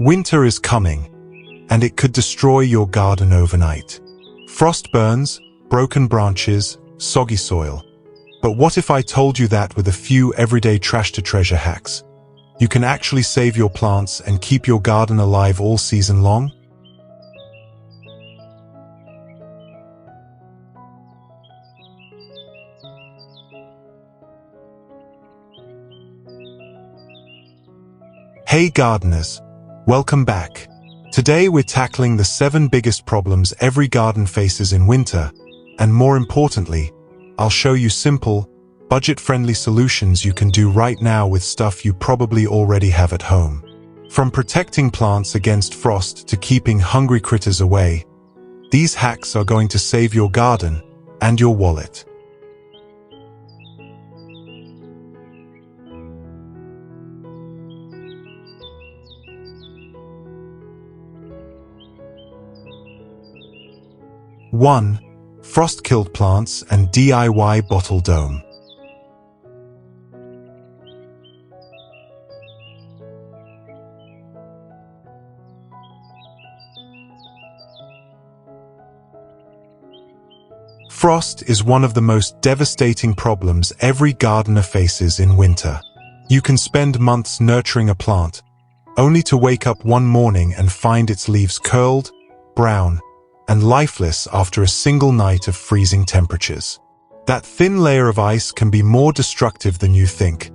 Winter is coming, and it could destroy your garden overnight. Frost burns, broken branches, soggy soil. But what if I told you that with a few everyday trash-to-treasure hacks, you can actually save your plants and keep your garden alive all season long? Hey gardeners, welcome back. Today we're tackling the 7 biggest problems every garden faces in winter, and more importantly, I'll show you simple, budget-friendly solutions you can do right now with stuff you probably already have at home. From protecting plants against frost to keeping hungry critters away, these hacks are going to save your garden and your wallet. One, frost-killed plants and DIY bottle dome. Frost is one of the most devastating problems every gardener faces in winter. You can spend months nurturing a plant, only to wake up one morning and find its leaves curled, brown, and lifeless after a single night of freezing temperatures. That thin layer of ice can be more destructive than you think,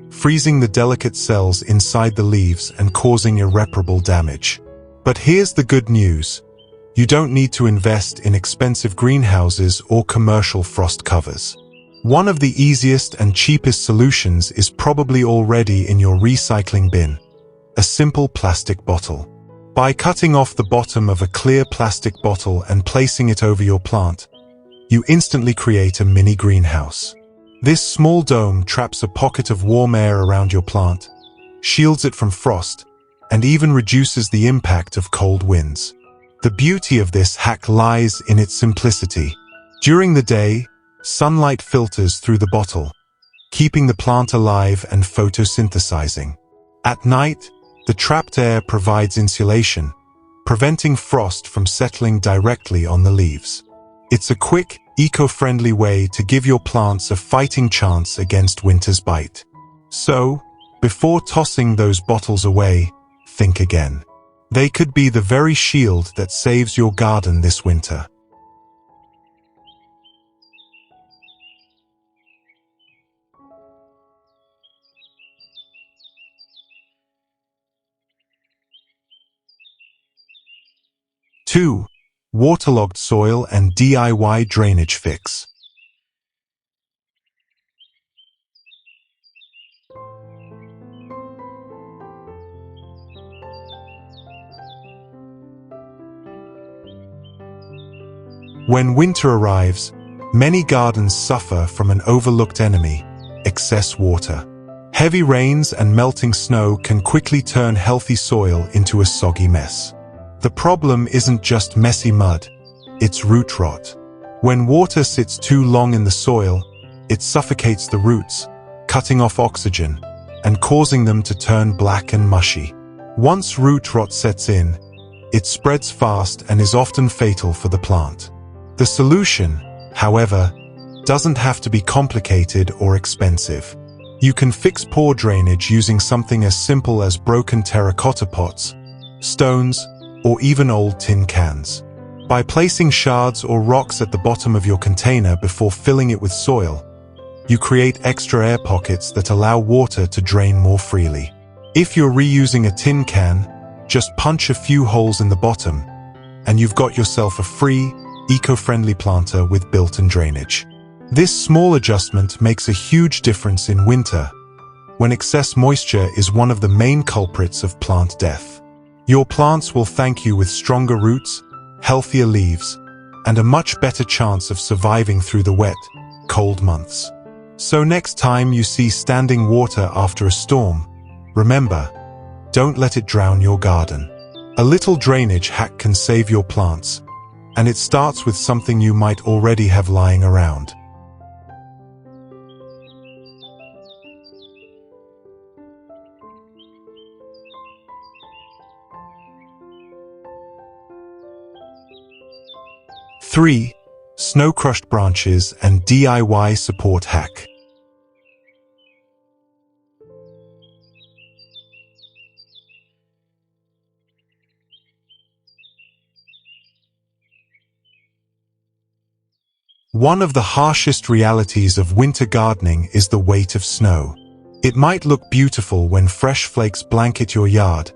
freezing the delicate cells inside the leaves and causing irreparable damage. But here's the good news. You don't need to invest in expensive greenhouses or commercial frost covers. One of the easiest and cheapest solutions is probably already in your recycling bin: a simple plastic bottle. By cutting off the bottom of a clear plastic bottle and placing it over your plant, you instantly create a mini greenhouse. This small dome traps a pocket of warm air around your plant, shields it from frost, and even reduces the impact of cold winds. The beauty of this hack lies in its simplicity. During the day, sunlight filters through the bottle, keeping the plant alive and photosynthesizing. At night, the trapped air provides insulation, preventing frost from settling directly on the leaves. It's a quick, eco-friendly way to give your plants a fighting chance against winter's bite. So, before tossing those bottles away, think again. They could be the very shield that saves your garden this winter. Two, waterlogged soil and DIY drainage fix. When winter arrives, many gardens suffer from an overlooked enemy: excess water. Heavy rains and melting snow can quickly turn healthy soil into a soggy mess. The problem isn't just messy mud, it's root rot. When water sits too long in the soil, it suffocates the roots, cutting off oxygen and causing them to turn black and mushy. Once root rot sets in, it spreads fast and is often fatal for the plant. The solution, however, doesn't have to be complicated or expensive. You can fix poor drainage using something as simple as broken terracotta pots, stones, or even old tin cans. By placing shards or rocks at the bottom of your container before filling it with soil, you create extra air pockets that allow water to drain more freely. If you're reusing a tin can, just punch a few holes in the bottom, and you've got yourself a free, eco-friendly planter with built-in drainage. This small adjustment makes a huge difference in winter, when excess moisture is one of the main culprits of plant death. Your plants will thank you with stronger roots, healthier leaves, and a much better chance of surviving through the wet, cold months. So next time you see standing water after a storm, remember, don't let it drown your garden. A little drainage hack can save your plants, and it starts with something you might already have lying around. 3. Snow-crushed branches and DIY support hack. One of the harshest realities of winter gardening is the weight of snow. It might look beautiful when fresh flakes blanket your yard,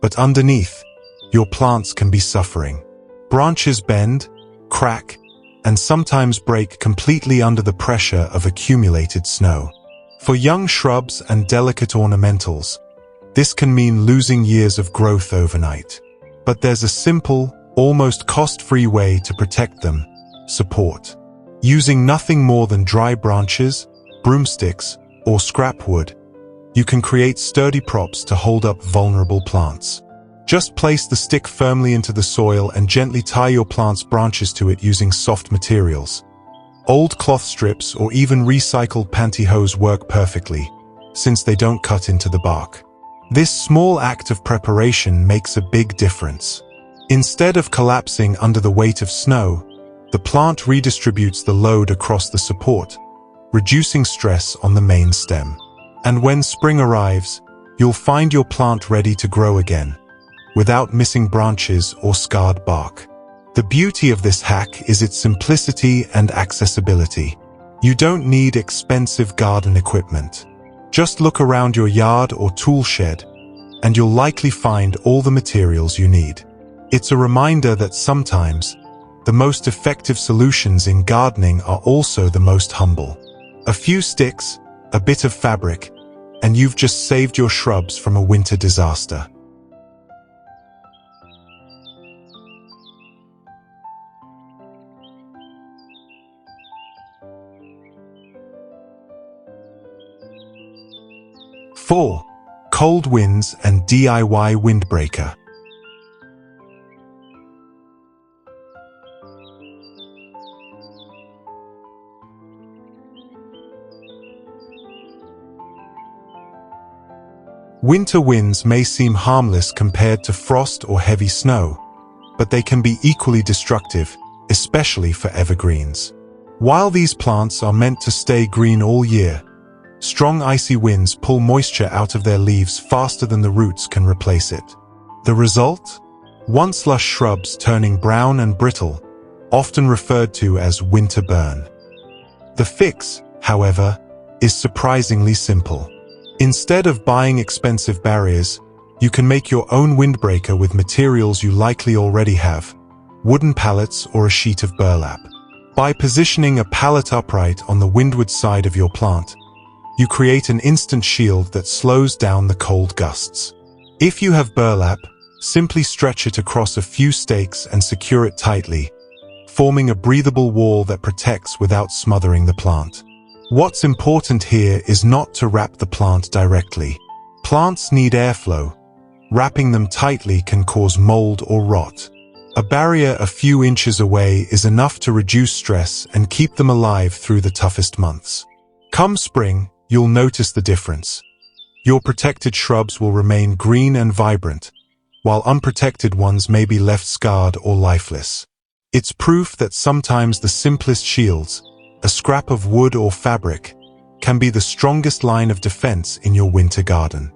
but underneath, your plants can be suffering. Branches bend, crack, and sometimes break completely under the pressure of accumulated snow. For young shrubs and delicate ornamentals, this can mean losing years of growth overnight. But there's a simple, almost cost-free way to protect them: support. Using nothing more than dry branches, broomsticks, or scrap wood, you can create sturdy props to hold up vulnerable plants. Just place the stick firmly into the soil and gently tie your plant's branches to it using soft materials. Old cloth strips or even recycled pantyhose work perfectly, since they don't cut into the bark. This small act of preparation makes a big difference. Instead of collapsing under the weight of snow, the plant redistributes the load across the support, reducing stress on the main stem. And when spring arrives, you'll find your plant ready to grow again, without missing branches or scarred bark. The beauty of this hack is its simplicity and accessibility. You don't need expensive garden equipment. Just look around your yard or tool shed, and you'll likely find all the materials you need. It's a reminder that sometimes, the most effective solutions in gardening are also the most humble. A few sticks, a bit of fabric, and you've just saved your shrubs from a winter disaster. Four. Cold winds and DIY windbreaker. Winter winds may seem harmless compared to frost or heavy snow, but they can be equally destructive, especially for evergreens. While these plants are meant to stay green all year, strong icy winds pull moisture out of their leaves faster than the roots can replace it. The result? Once lush shrubs turning brown and brittle, often referred to as winter burn. The fix, however, is surprisingly simple. Instead of buying expensive barriers, you can make your own windbreaker with materials you likely already have, wooden pallets or a sheet of burlap. By positioning a pallet upright on the windward side of your plant, you create an instant shield that slows down the cold gusts. If you have burlap, simply stretch it across a few stakes and secure it tightly, forming a breathable wall that protects without smothering the plant. What's important here is not to wrap the plant directly. Plants need airflow. Wrapping them tightly can cause mold or rot. A barrier a few inches away is enough to reduce stress and keep them alive through the toughest months. Come spring, you'll notice the difference. Your protected shrubs will remain green and vibrant, while unprotected ones may be left scarred or lifeless. It's proof that sometimes the simplest shields, a scrap of wood or fabric, can be the strongest line of defense in your winter garden.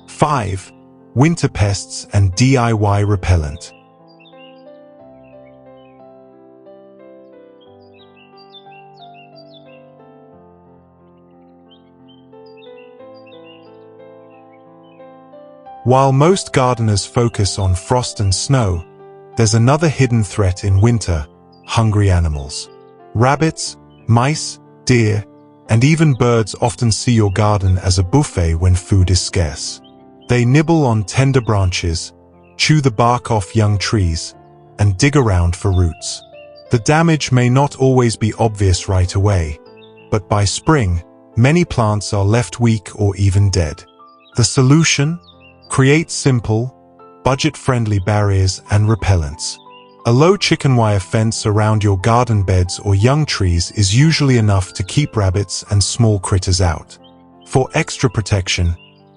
Five. Winter pests and DIY repellent. While most gardeners focus on frost and snow, there's another hidden threat in winter: hungry animals. Rabbits, mice, deer, and even birds often see your garden as a buffet when food is scarce. They nibble on tender branches, chew the bark off young trees, and dig around for roots. The damage may not always be obvious right away, but by spring, many plants are left weak or even dead. The solution? Create simple, budget-friendly barriers and repellents. A low chicken wire fence around your garden beds or young trees is usually enough to keep rabbits and small critters out. For extra protection,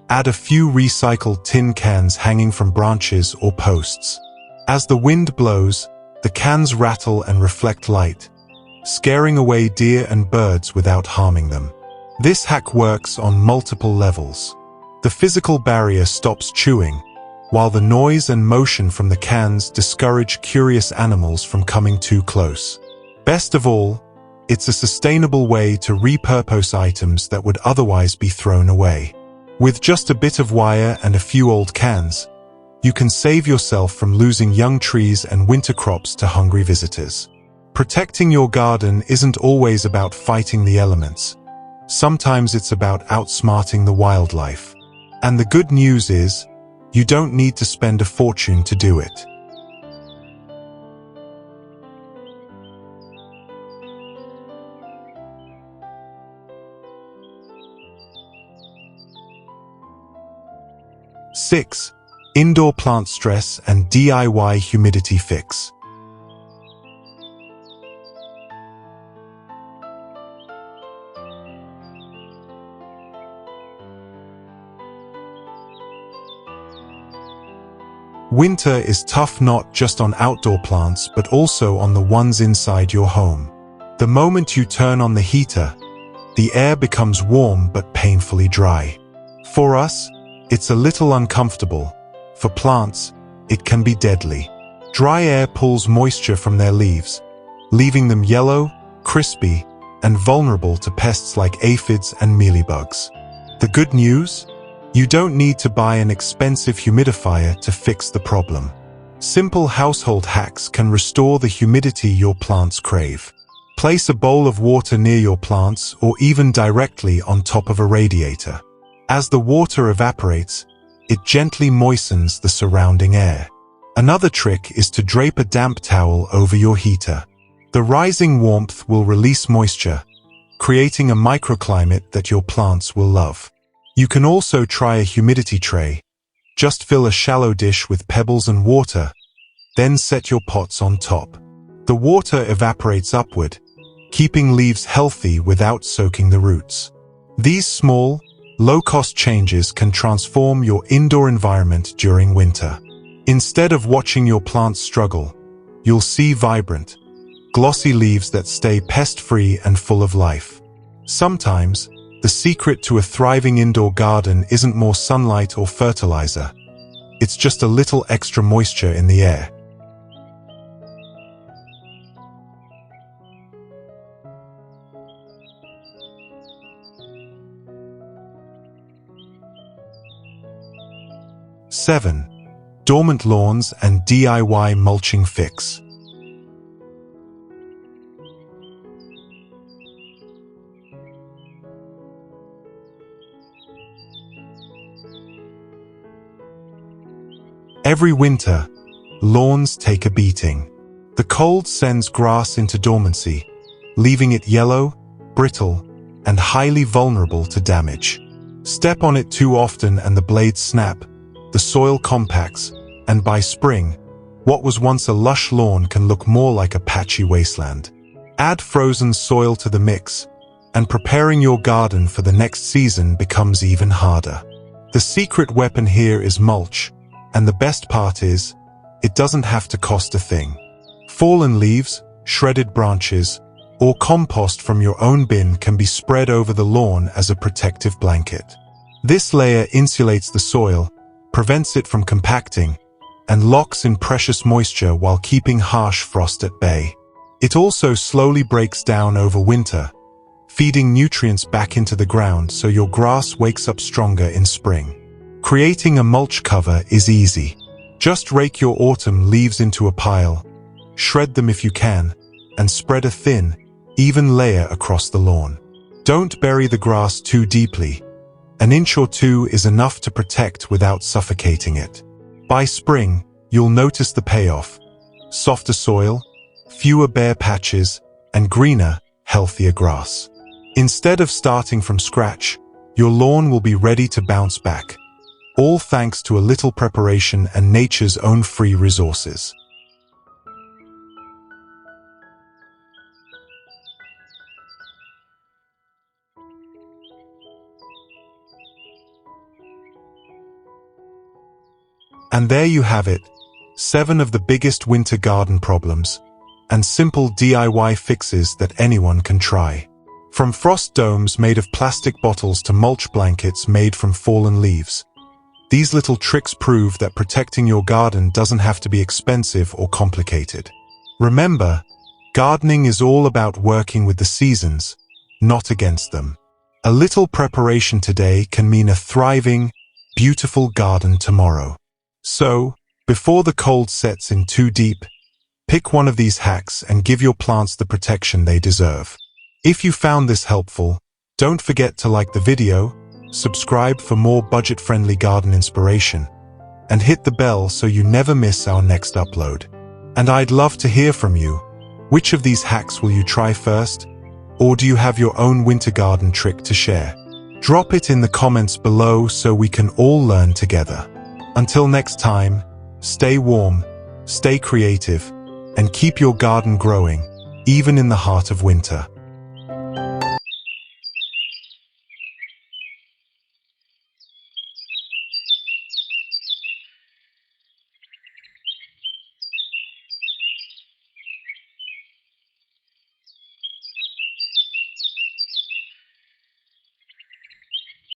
add a few recycled tin cans hanging from branches or posts. As the wind blows, the cans rattle and reflect light, scaring away deer and birds without harming them. This hack works on multiple levels. The physical barrier stops chewing, while the noise and motion from the cans discourage curious animals from coming too close. Best of all, it's a sustainable way to repurpose items that would otherwise be thrown away. With just a bit of wire and a few old cans, you can save yourself from losing young trees and winter crops to hungry visitors. Protecting your garden isn't always about fighting the elements. Sometimes it's about outsmarting the wildlife. And the good news is, you don't need to spend a fortune to do it. Six, indoor plant stress and DIY humidity fix. Winter is tough not just on outdoor plants but also on the ones inside your home. The moment you turn on the heater, the air becomes warm but painfully dry. For us, it's a little uncomfortable. For plants, it can be deadly. Dry air pulls moisture from their leaves, leaving them yellow, crispy, and vulnerable to pests like aphids and mealybugs. The good news? You don't need to buy an expensive humidifier to fix the problem. Simple household hacks can restore the humidity your plants crave. Place a bowl of water near your plants or even directly on top of a radiator. As the water evaporates, it gently moistens the surrounding air. Another trick is to drape a damp towel over your heater. The rising warmth will release moisture, creating a microclimate that your plants will love. You can also try a humidity tray. Just fill a shallow dish with pebbles and water, then set your pots on top. The water evaporates upward, keeping leaves healthy without soaking the roots. These small, low-cost changes can transform your indoor environment during winter. Instead of watching your plants struggle, you'll see vibrant, glossy leaves that stay pest-free and full of life. Sometimes, the secret to a thriving indoor garden isn't more sunlight or fertilizer. It's just a little extra moisture in the air. Seven, dormant lawns and DIY mulching fix. Every winter, lawns take a beating. The cold sends grass into dormancy, leaving it yellow, brittle, and highly vulnerable to damage. Step on it too often and the blades snap, the soil compacts, and by spring, what was once a lush lawn can look more like a patchy wasteland. Add frozen soil to the mix, and preparing your garden for the next season becomes even harder. The secret weapon here is mulch. And the best part is, it doesn't have to cost a thing. Fallen leaves, shredded branches, or compost from your own bin can be spread over the lawn as a protective blanket. This layer insulates the soil, prevents it from compacting, and locks in precious moisture while keeping harsh frost at bay. It also slowly breaks down over winter, feeding nutrients back into the ground so your grass wakes up stronger in spring. Creating a mulch cover is easy. Just rake your autumn leaves into a pile, shred them if you can, and spread a thin, even layer across the lawn. Don't bury the grass too deeply. An inch or two is enough to protect without suffocating it. By spring, you'll notice the payoff. Softer soil, fewer bare patches, and greener, healthier grass. Instead of starting from scratch, your lawn will be ready to bounce back. All thanks to a little preparation and nature's own free resources. And there you have it, 7 of the biggest winter garden problems, and simple DIY fixes that anyone can try. From frost domes made of plastic bottles to mulch blankets made from fallen leaves. These little tricks prove that protecting your garden doesn't have to be expensive or complicated. Remember, gardening is all about working with the seasons, not against them. A little preparation today can mean a thriving, beautiful garden tomorrow. So, before the cold sets in too deep, pick one of these hacks and give your plants the protection they deserve. If you found this helpful, don't forget to like the video, subscribe for more budget-friendly garden inspiration, and hit the bell so you never miss our next upload. And I'd love to hear from you. Which of these hacks will you try first? Or do you have your own winter garden trick to share? Drop it in the comments below so we can all learn together. Until next time, stay warm, stay creative, and keep your garden growing, even in the heart of winter.